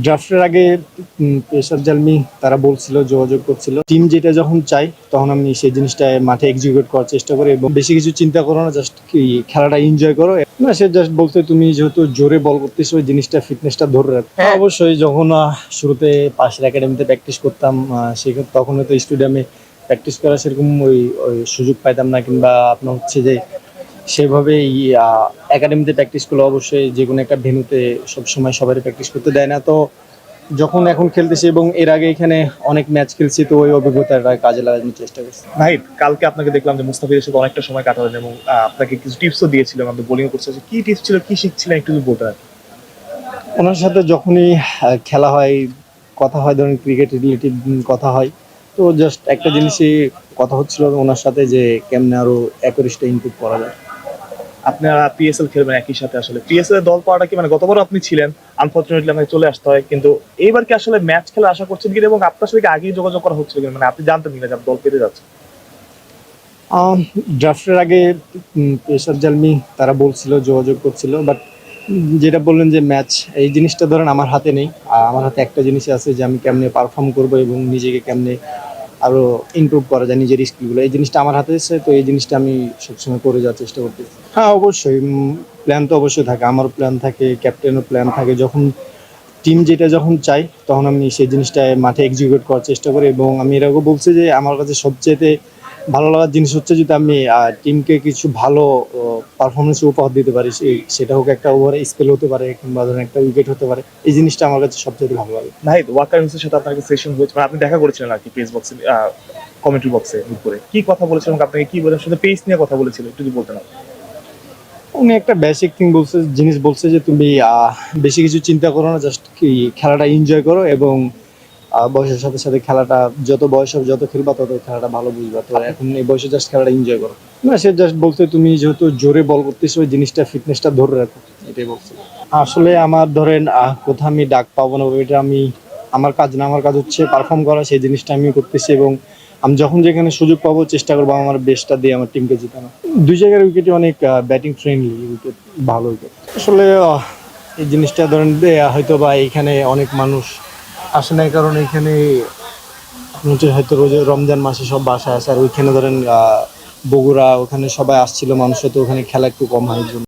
ড্রাফটের আগে পেসার জালমি তারা বলছিল, যোগাযোগ করছিল। টিম যেটা যখন চাই তখন আমি সেই জিনিসটা মাঠে এক্সিকিউট করার চেষ্টা করি এবং বেশি কিছু চিন্তা করো না, জাস্ট কি খেলাটা এনজয় করো। না, সে জাস্ট বলতে তুমি যেহেতু জোরে বল করতেছো ওই জিনিসটা ফিটনেসটা ধরে রাখো। হ্যাঁ, অবশ্যই যখন শুরুতে পাশের একাডেমিতে প্র্যাকটিস করতাম সেখানে তখন হয়তো স্টেডিয়ামে প্র্যাকটিস করা সেরকম ওই ওই সুযোগ পাইতাম না, কিংবা আপনার হচ্ছে যে সেভাবে একাডেমিতে প্র্যাকটিস করলে অবশ্যই যে কোনো একটা ভেন্যুতে সবসময় সবারই প্র্যাকটিস করতে দেয় না। তো যখন এখন খেলতেছি এবং এর আগে এখানে অনেক ম্যাচ খেলছি, তো ওই অভিজ্ঞতাটা কাজে লাগানোর চেষ্টা করছি। নাহিদ, কালকে আপনাকে দেখলাম যে মুস্তাফিজের সাথে অনেকটা সময় কাটালেন এবং আপনাকে কিছু টিপসও দিয়েছিলাম, আপনি বোলিং করতে। কি টিপস ছিল, কি শিখছিলেন একটু যদি বলতেন আর কি। ওনার সাথে যখনই খেলা হয়, কথা হয়, ধরেন ক্রিকেট রিলেটিভ কথা হয়, তো জাস্ট একটা জিনিসই কথা হচ্ছিল ওনার সাথে যে কেমনে আরো অ্যাকুরেটটা ইমপ্রুভ করা যায়। আপনারা পিএসএল খেলবেন একই সাথে, আসলে পিএসএল এর দল পাওয়াটা কি, মানে গতবার আপনি ছিলেন, আনফরচুনেটলি আপনাকে চলে আসতে হয়, কিন্তু এইবার কি আসলে ম্যাচ খেলা আশা করছেন কিনা এবং আপনার সাথে কি আগেই যোগাযোগ করা হচ্ছিল কিনা, মানে আপনি জানতেন কিনা যে দল পেতে যাচ্ছে? ড্রাফটের আগে পেসার জালমি তারা বলছিল, যোগাযোগ করছিল, বাট যেটা বললেন যে ম্যাচ, এই জিনিসটা ধরেন আমার হাতে নেই। আমার হাতে একটা জিনিস আছে যে আমি কেমনে পারফর্ম করব এবং নিজেকে কেমনে আরো ইমপ্রুভ করা যায়, নিজের স্কিলগুলো, এই জিনিসটা আমার হাতে এসেছে। তো এই জিনিসটা আমি সবসময় করে যাওয়ার চেষ্টা করতেছি। হ্যাঁ, অবশ্যই প্ল্যান তো অবশ্যই থাকে, আমারও প্ল্যান থাকে, ক্যাপ্টেনও প্ল্যান থাকে। যখন টিম যেটা যখন চাই তখন আমি সেই জিনিসটা মাঠে এক্সিকিউট করার চেষ্টা করি এবং আমি এর আগেও বলছি যে আমার কাছে সবচেয়ে ভালো লাগার জিনিস হচ্ছে যদি আমি টিমকে কিছু ভালো পারফরমেন্স উপহার দিতে পারি, সেটা হোক একটা ওভারে স্পেল হতে পারে কিংবা ধরেন একটা উইকেট হতে পারে, এই জিনিসটা আমার কাছে সবচেয়ে ভালো লাগে। নাহিদ, ওয়াকার ইউনুসের সাথে আপনার সেশন হয়েছে, মানে আপনি দেখা করেছিলেন আর কি পেস বক্সে, কমেন্ট্রি বক্সে দুপুরে কি কথা বলেছিলেন, আপনাকে কি বলেছেন, শুধু পেস নিয়ে কথা বলেছিল, একটু যদি বলতেন আপনি। উনি একটা বেসিক জিনিস বলছে যে তুমি বেশি কিছু চিন্তা করো না, জাস্ট কি খেলাটা এনজয় করো এবং বয়সের সাথে সাথে খেলাটা যত বয়স হবে যত খেলবা তত খেলাটা ভালো বুঝবা। তো এখন এই বয়সে জাস্ট খেলাটা এনজয় করো। না, সে জাস্ট বলতে তুমি যেহেতু জোরে বল করতেছো ওই জিনিসটা ফিটনেসটা ধরে রাখো, এটাই বলছে। আসলে আমার ধরেন কোথাও আমি ডাক পাবো না, এটা আমি আমার কাজ না, আমার কাজ হচ্ছে পারফর্ম করা, সেই জিনিসটা আমি করতেছি এবং আমি যখন যেখানে সুযোগ পাবো চেষ্টা করবো আমার বেস্টটা দিয়ে আমার টিমকে জেতানো। দুই জায়গার উইকেটে অনেক ব্যাটিং ফ্রেন্ডলি উইকেট, ভালো উইকেট। আসলে এই জিনিসটা ধরেন হয়তো বা এখানে অনেক মানুষ আসে না, কারণ এখানে হয়তো রোজ রমজান মাসে সব বাসায় আসে, আর ওইখানে ধরেন বগুড়া ওখানে সবাই আসছিল মানুষ, তো ওখানে খেলা একটু কম হয়।